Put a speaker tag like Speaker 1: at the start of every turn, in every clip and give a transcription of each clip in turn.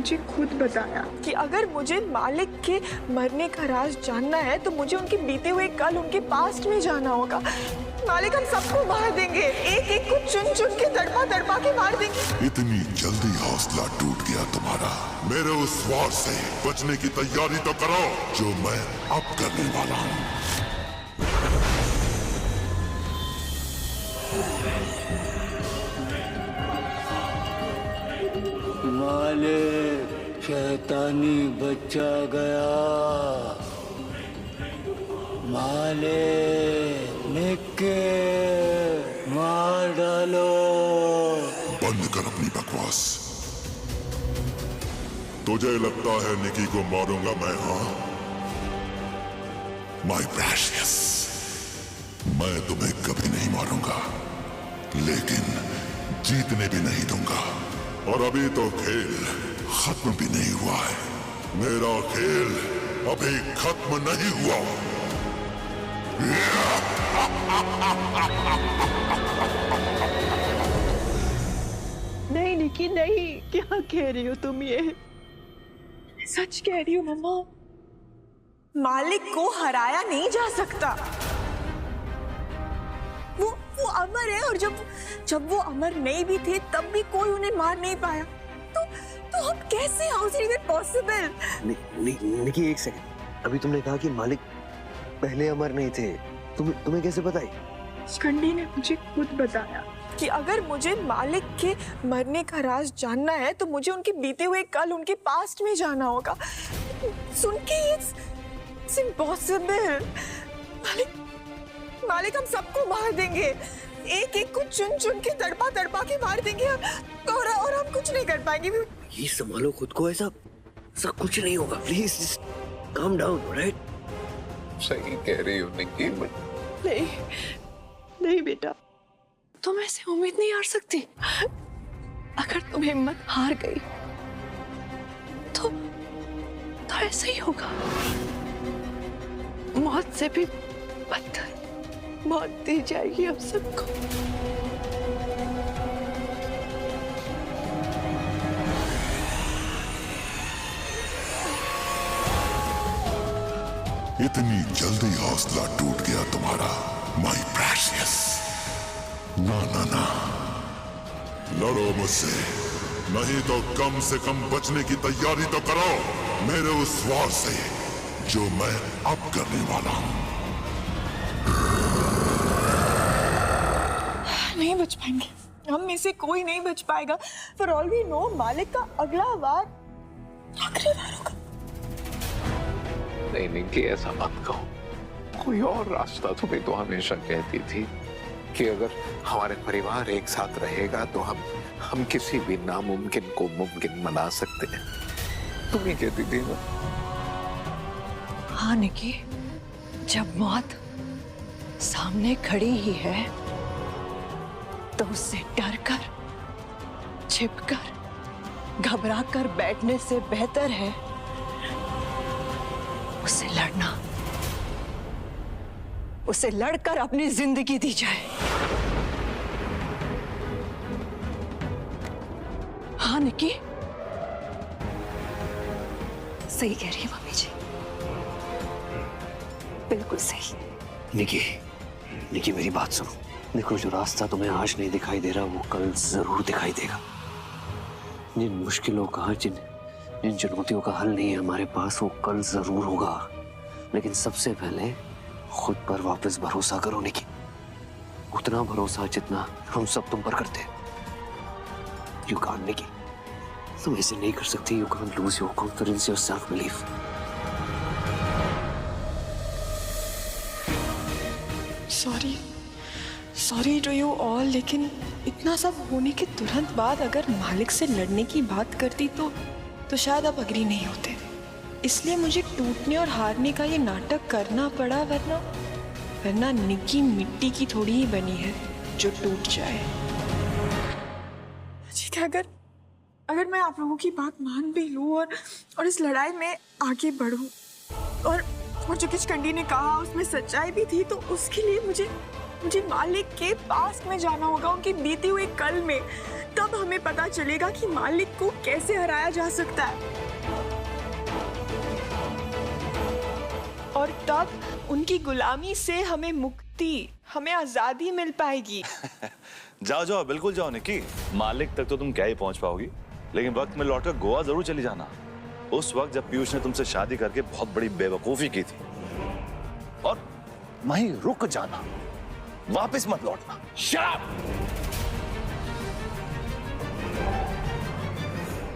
Speaker 1: मुझे खुद बताया कि अगर मुझे मालिक के मरने का राज जानना है तो मुझे उनके बीते हुए कल, उनके पास्ट में जाना होगा। मालिक हम सबको मार देंगे, एक एक को चुन चुन के तड़पा तड़पा के मार देंगे।
Speaker 2: इतनी जल्दी हौसला टूट गया तुम्हारा? मेरे उस वार से बचने की तैयारी तो करो जो मैं अब करने वाला हूँ।
Speaker 3: मालिक, शैतानी बच्चा गया। मालिक, निक्के मार डालो।
Speaker 2: बंद कर अपनी बकवास। तुझे लगता है निकी को मारूंगा मैं? हाँ माय प्रेशियस, मैं तुम्हें कभी नहीं मारूंगा, लेकिन जीतने भी नहीं दूंगा। और अभी तो खेल खत्म भी नहीं हुआ है। मेरा खेल अभी खत्म नहीं हुआ।
Speaker 1: नहीं निकी नहीं, क्या कह रही हो तुम? ये सच कह रही हो मम्मा? मालिक को हराया नहीं जा सकता। वो अमर है, और जब वो अमर नहीं भी थे तब भी कोई उन्हें मार नहीं पाया। तो हम कैसे? How is it possible?
Speaker 4: निकी एक सेकंड, अभी तुमने कहा कि मालिक पहले अमर नहीं थे, तुम्हें कैसे पता?
Speaker 1: शिखंडी ने मुझे खुद बताया कि अगर मुझे मालिक के मरने का राज जानना है तो मुझे उनके बीते हुए कल, उनके पास्ट में जाना होगा। सुन के इट्स इम्पॉसिबल। मालिक हम सबको मार देंगे, एक एक को चुन चुन के तड़पा तड़पा के मार देंगे, और हम कुछ नहीं कर पाएंगे।
Speaker 4: ये संभालो खुद को, ऐसा सब कुछ नहीं होगा। Please calm down, right?
Speaker 5: सही कह रही हो निकी।
Speaker 1: नहीं बेटा, तुम ऐसे उम्मीद नहीं हार सकती। अगर तुम हिम्मत हार गई तो ऐसा ही होगा। मौत से भी बदतर मौत दी जाएगी हम सबको।
Speaker 2: इतनी जल्दी हौसला टूट गया तुम्हारा माय प्रेशियस? ना ना ना, लड़ो मुझसे, नहीं तो कम से कम बचने की तैयारी तो करो मेरे उस वार से जो मैं अब करने वाला हूं।
Speaker 1: नहीं बच पाएंगे, हम में से कोई नहीं बच पाएगा। फॉर ऑल वी नो मालिक का अगला वार आखिरी वार होगा।
Speaker 5: नहीं निकी, ऐसा मत कहो। कोई और रास्ता तुम्हें तो हमेशा कहती थी कि अगर हमारे परिवार एक साथ रहेगा तो हम किसी भी नामुमकिन को मुमकिन बना सकते हैं। तुम ही कहती थी ना।
Speaker 6: हाँ निकी, जब मौत सामने खड़ी ही है तो उससे डरकर, छिपकर, घबराकर बैठने से बेहतर है उससे लड़ना। उसे लड़कर अपनी जिंदगी दी जाए। हाँ निकी,
Speaker 7: सही कह रही है मम्मी जी, बिल्कुल सही।
Speaker 4: निकी मेरी बात सुनो। देखो, जो रास्ता तुम्हें आज नहीं दिखाई दे रहा वो कल जरूर दिखाई देगा। जिन मुश्किलों का, जिन चुनौतियों का हल नहीं है हमारे पास, वो कल जरूर होगा। लेकिन सबसे पहले खुद पर वापस भरोसा करो निकी। उतना भरोसा जितना हम सब तुम पर करते हैं। यू कांट निकी, तुम ऐसे नहीं कर सकती। You can't lose your confidence, your self belief.
Speaker 1: Sorry to you all, लेकिन इतना सब होने के तुरंत बाद अगर मालिक से लड़ने की बात करती तो शायद आप अग्री नहीं होते। इसलिए मुझे टूटने और हारने का ये नाटक करना पड़ा, वरना निकी मिट्टी की थोड़ी ही बनी है जो टूट जाए। ठीक है, अगर मैं आप लोगों की बात मान भी लूं और इस लड़ाई में आगे बढ़ूं और जो शिखंडी ने कहा उसमें सच्चाई भी थी, तो उसके लिए मुझे मालिक के पास में जाना होगा, उनकी बीती हुई कल में। तब हमें पता चलेगा कि मालिक को कैसे हराया जा सकता है, और तब उनकी गुलामी से हमें मुक्ति, हमें आजादी मिल पाएगी।
Speaker 8: जाओ जाओ, बिल्कुल जाओ निक्की। मालिक तक तो तुम क्या ही पहुंच पाओगी, लेकिन वक्त में लौटकर गोवा जरूर चली जाना। उस वक्त जब पीयूष ने तुमसे शादी करके बहुत बड़ी बेवकूफी की थी, और वहीं रुक जाना, वापस मत लौटना। शराब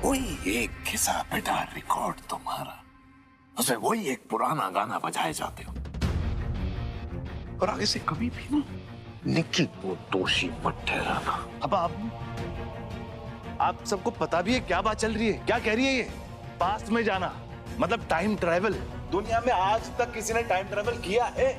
Speaker 5: वही एक घिसा पिटा रिकॉर्ड तुम्हारा, उसमें वही एक पुराना गाना बजाए जाते हो, और आगे से कभी भी ना निक्की को दोषी मत ठहराना।
Speaker 8: अब आप सबको पता भी है क्या बात चल रही है, क्या कह रही है ये? पास्ट में जाना मतलब टाइम ट्रैवल। दुनिया में आज तक किसी ने टाइम ट्रैवल किया है?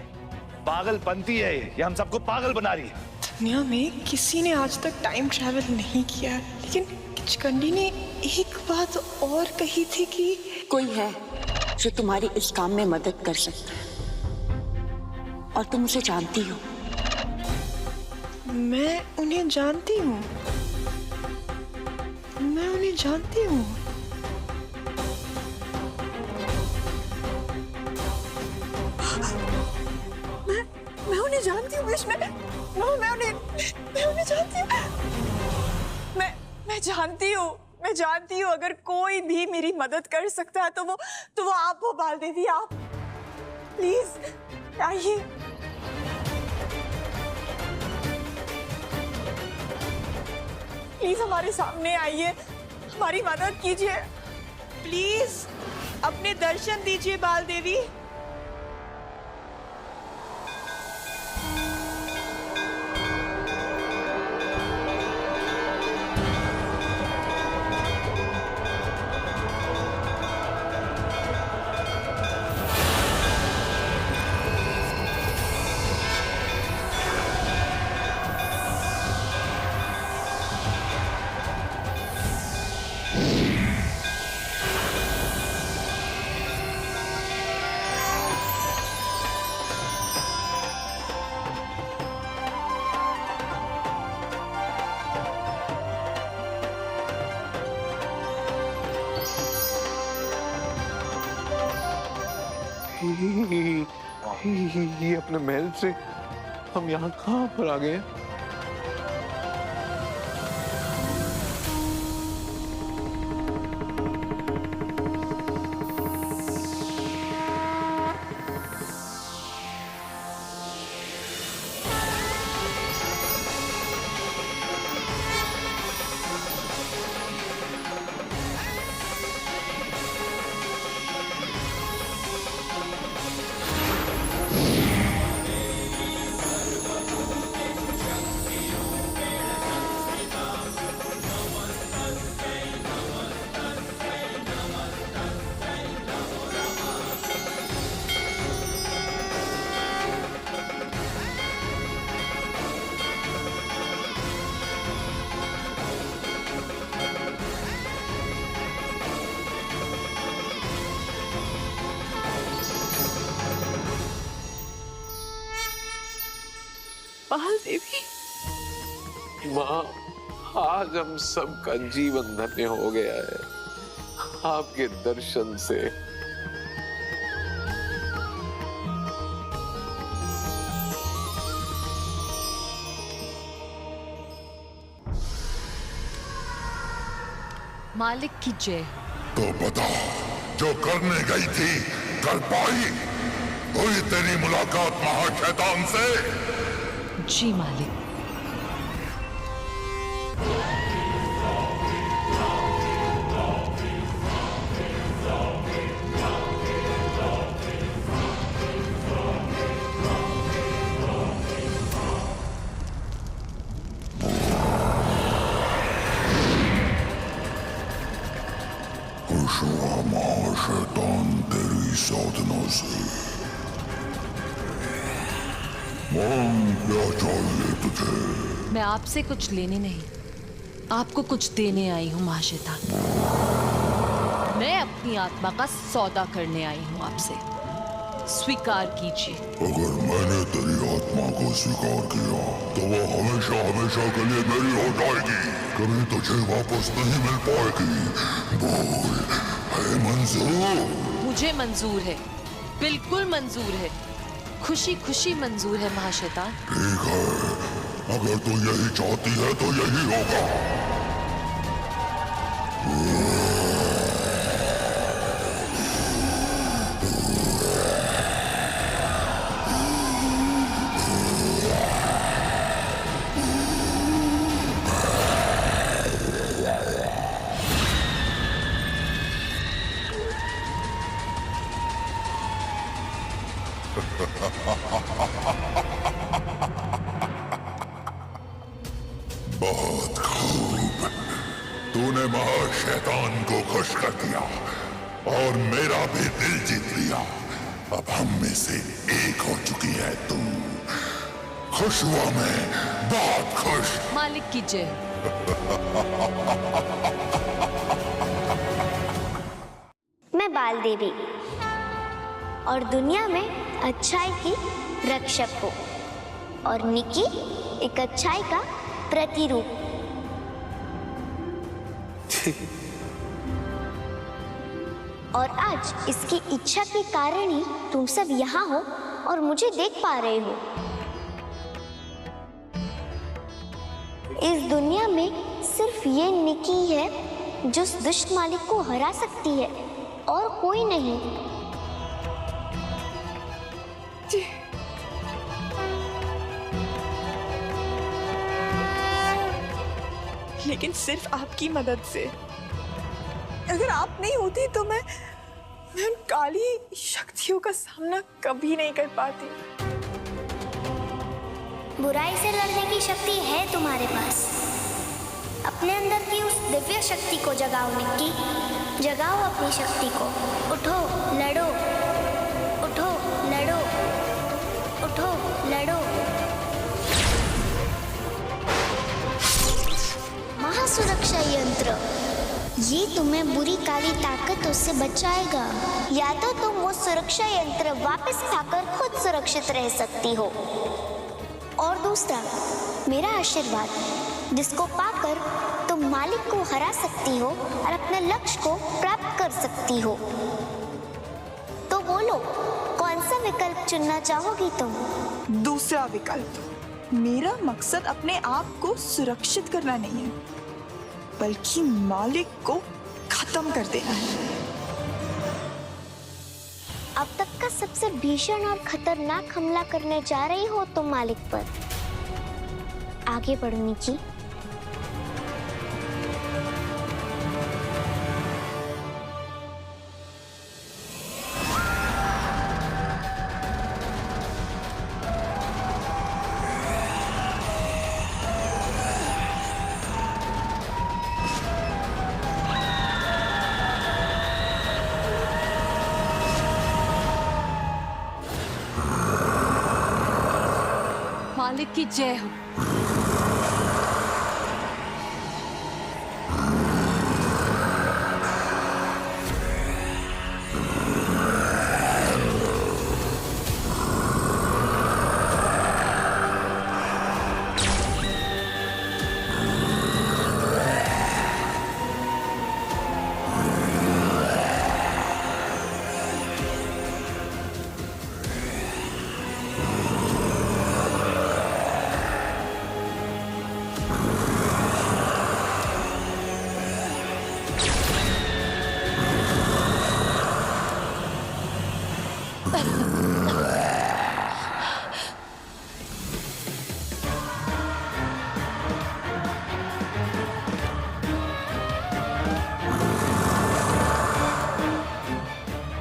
Speaker 8: पागलपंती है ये हम सबको पागल बना रही है।
Speaker 1: दुनिया में किसी ने आज तक टाइम ट्रैवल नहीं किया, लेकिन किचकंडी ने एक बात और कही थी कि
Speaker 9: कोई है जो तुम्हारी इस काम में मदद कर सकता है, और तुम उसे जानती हो।
Speaker 1: मैं उन्हें जानती हूँ, मैं उन्हें जानती हूँ। मैं उन्हें जानती हूँ, मैं उन्हें जानती हूँ। मैं जानती हूँ अगर कोई भी मेरी मदद कर सकता है तो वो आप हो बाल देवी। आप प्लीज आइए। प्लीज हमारे सामने आइए, हमारी मदद कीजिए। प्लीज अपने दर्शन दीजिए बाल देवी।
Speaker 5: ये अपने महल से हम यहाँ कहाँ पर आ गए?
Speaker 1: बाल देवी,
Speaker 5: माँ, आज हम सबका जीवन धन्य हो गया है आपके दर्शन से।
Speaker 6: मालिक की जय।
Speaker 2: तो बता, जो करने गई थी कर पाई? हुई तेरी मुलाकात महाशैतान से?
Speaker 6: जी मालिक।
Speaker 2: खुश हुआ महाशैतान तेरी साधना से। मांग क्या चाहिए तुझे?
Speaker 6: मैं आपसे कुछ लेने नहीं, आपको कुछ देने आई हूँ महाशैतान। मैं अपनी आत्मा का सौदा करने आई हूँ आपसे। स्वीकार कीजिए।
Speaker 2: अगर मैंने तेरी आत्मा को स्वीकार किया तो वो हमेशा हमेशा के लिए मेरी हो जाएगी, कभी तुझे वापस नहीं मिल पाएगी। बोल, है मंजूर?
Speaker 6: मुझे मंजूर है, बिल्कुल मंजूर है, खुशी खुशी मंजूर है महाशैतान।
Speaker 2: ठीक है, अगर तू यही चाहती है तो यही होगा। बहुत खूब, तूने महाशैतान को खुश कर दिया और मेरा भी दिल जीत लिया। अब हम में से एक हो चुकी है तू। खुश हुआ मैं, बहुत खुश।
Speaker 6: मालिक की जय।
Speaker 10: मैं बाल देवी और दुनिया में अच्छाई की रक्षक हूँ, और निकी एक अच्छाई का प्रतिरूप। और आज इसकी इच्छा के कारण ही तुम सब यहाँ हो और मुझे देख पा रहे हो। इस दुनिया में सिर्फ ये निकी है जो उस दुष्ट मालिक को हरा सकती है, और कोई नहीं।
Speaker 1: लेकिन सिर्फ आपकी मदद से। अगर आप नहीं होती तो मैं उन काली शक्तियों का सामना कभी नहीं कर पाती।
Speaker 10: बुराई से लड़ने की शक्ति है तुम्हारे पास। अपने अंदर की उस दिव्य शक्ति को जगाओ निक्की, जगाओ अपनी शक्ति को। उठो, लड़ो, उठो, लड़ो, उठो, लड़ो। महासुरक्षा यंत्र, ये तुम्हें बुरी काली ताकतों से बचाएगा। या तो तुम वो सुरक्षा यंत्र वापस पाकर खुद सुरक्षित रह सकती हो, और दूसरा मेरा आशीर्वाद, जिसको पाकर तुम मालिक को हरा सकती हो और अपने लक्ष्य को प्राप्त कर सकती हो। तो बोलो, कौन सा विकल्प चुनना चाहोगी तुम?
Speaker 1: दूसरा विकल्प। मेरा मकसद अपने आप को सुरक्षित करना नहीं है, बल्कि मालिक को खत्म कर देना है।
Speaker 10: अब तक का सबसे भीषण और खतरनाक हमला करने जा रही हो तुम मालिक पर। आगे बढ़ो निकी।
Speaker 6: मालिक की जय हो।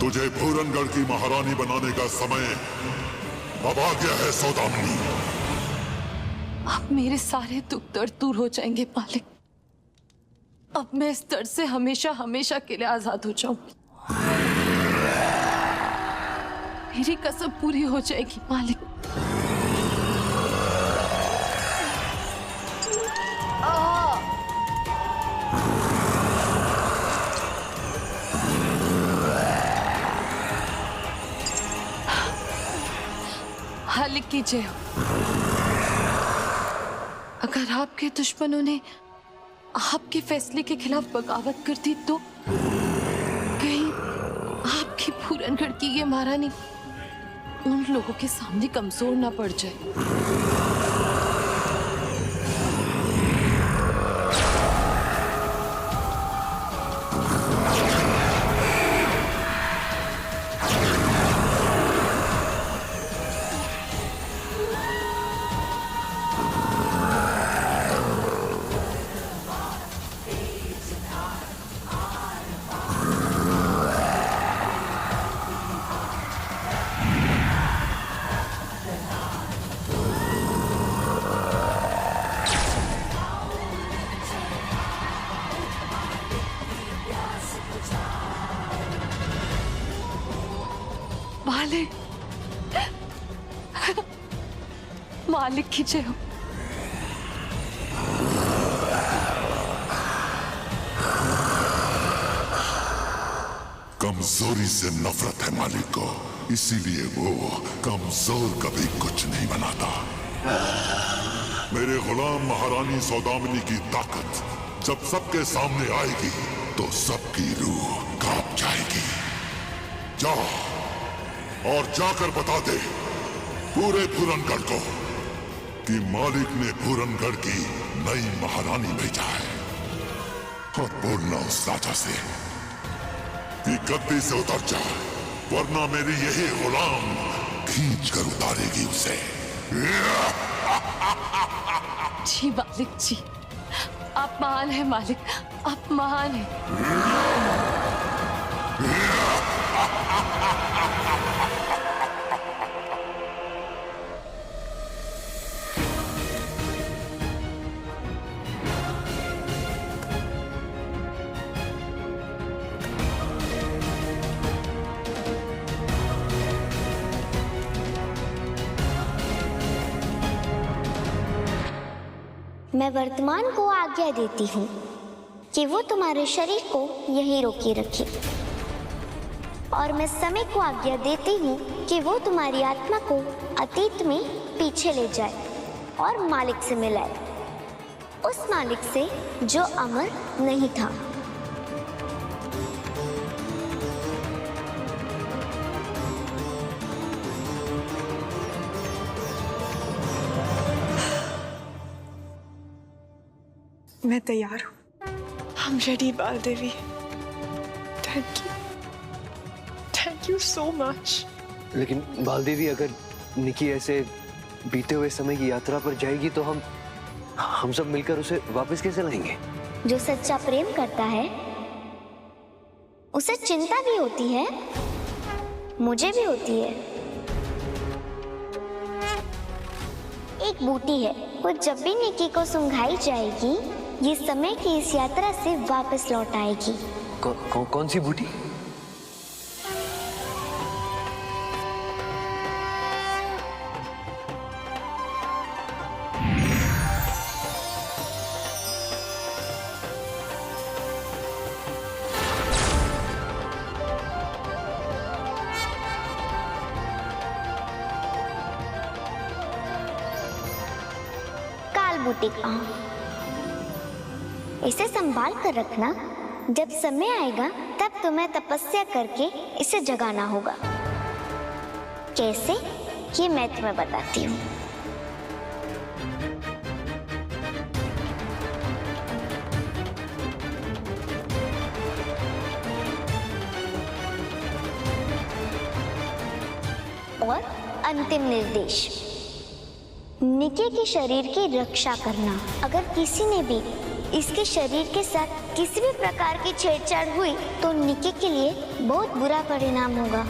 Speaker 2: तुझे पूरनगढ़ की महारानी बनाने का समय अब आ गया है सौदामिनी।
Speaker 6: अब मेरे सारे दुख दर्द दूर हो जाएंगे मालिक। अब मैं इस दर्द से हमेशा हमेशा के लिए आजाद हो जाऊंगी। मेरी कसम पूरी हो जाएगी मालिक। मालिक की जय हो। अगर आपके दुश्मनों ने आपके फैसले के खिलाफ बगावत कर दी तो कहीं आपकी पूरनगढ़ की ये महारानी उन लोगों के सामने कमजोर ना पड़ जाए। मालिक, मालिक की जय हो।
Speaker 2: कमजोरी से नफरत है मालिक को, इसीलिए वो कमजोर कभी कुछ नहीं बनाता। मेरे गुलाम महारानी सौदामिनी की ताकत जब सबके सामने आएगी तो सबकी रूह कांप जाएगी। जाओ और जाकर बता दे पूरे पूरनगढ़ को कि मालिक ने पूरनगढ़ की नई महारानी भेजा है। और बोलना उस राजा से कि गद्दी से उतर जा, वरना मेरी यही गुलाम खींच कर उतारेगी उसे।
Speaker 6: जी मालिक जी, आप महान हैं मालिक, आप महान हैं।
Speaker 10: मैं वर्तमान को आज्ञा देती हूँ कि वो तुम्हारे शरीर को यहीं रोके रखे, और मैं समय को आज्ञा देती हूँ कि वो तुम्हारी आत्मा को अतीत में पीछे ले जाए और मालिक से मिलाए, उस मालिक से जो अमर नहीं था।
Speaker 1: मैं तैयार हूँ। I'm ready, बाल देवी। Thank you so much।
Speaker 4: लेकिन बाल देवी, अगर निकी ऐसे बीते हुए समय की यात्रा पर जाएगी तो हम सब मिलकर उसे वापस कैसे लाएंगे?
Speaker 10: जो सच्चा प्रेम करता है उसे चिंता भी होती है, मुझे भी होती है। एक बूटी है, वो जब भी निकी को सुंघाई जाएगी ये समय की इस यात्रा से वापस लौट आएगी।
Speaker 4: कौन सी बूटी?
Speaker 10: काल बूटी का इसे संभाल कर रखना, जब समय आएगा तब तुम्हें तपस्या करके इसे जगाना होगा। कैसे, ये मैं तुम्हें बताती हूँ। और अंतिम निर्देश, निकी के शरीर की रक्षा करना। अगर किसी ने भी इसके शरीर के साथ किसी भी प्रकार की छेड़छाड़ हुई तो निकी के लिए बहुत बुरा परिणाम होगा।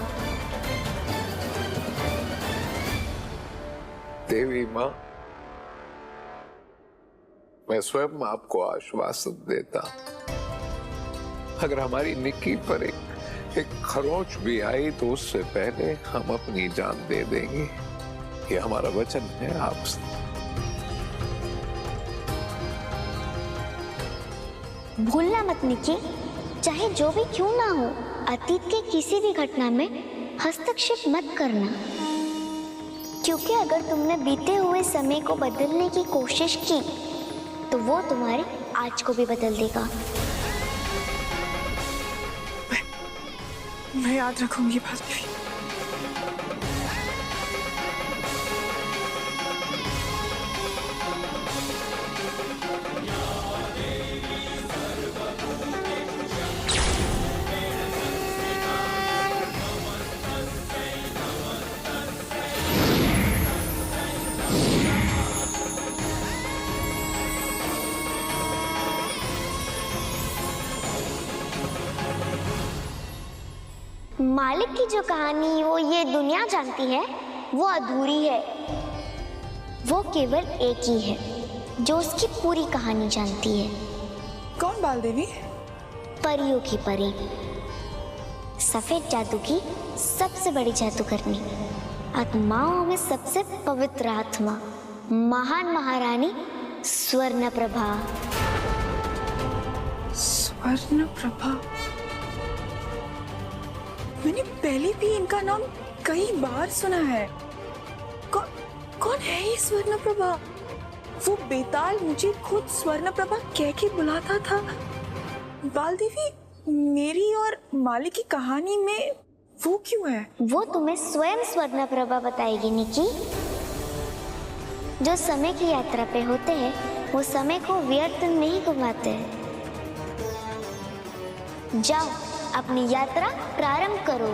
Speaker 5: देवी माँ, मैं स्वयं आपको आश्वासन देता, अगर हमारी निकी पर एक खरोंच भी आई तो उससे पहले हम अपनी जान दे देंगे। ये हमारा वचन है आपसे।
Speaker 10: भूलना मत निकी, चाहे जो भी क्यों ना हो, अतीत के किसी भी घटना में हस्तक्षेप मत करना। क्योंकि अगर तुमने बीते हुए समय को बदलने की कोशिश की तो वो तुम्हारे आज को भी बदल देगा।
Speaker 1: मैं याद रखूंगी बात भी।
Speaker 10: मालिक की जो कहानी वो ये दुनिया जानती है वो अधूरी है। वो केवल एक ही है जो उसकी पूरी कहानी जानती है।
Speaker 1: कौन बाल देवी?
Speaker 10: परियों की परी, सफेद जादू की सबसे बड़ी जादूगरनी, आत्माओं में सबसे पवित्र आत्मा, महान महारानी स्वर्णप्रभा।
Speaker 1: स्वर्णप्रभा? मैंने पहले भी इनका नाम कई बार सुना है। कौन है ये स्वर्णप्रभा? वो बेताल मुझे खुद स्वर्णप्रभा कह के बुलाता था। बाल देवी, मेरी और मालिक की कहानी में वो क्यों है?
Speaker 10: वो तुम्हें स्वयं स्वर्णप्रभा बताएगी निकी। जो समय की यात्रा पे होते हैं वो समय को व्यर्थ नहीं घुमाते। जाओ अपनी यात्रा प्रारंभ करो।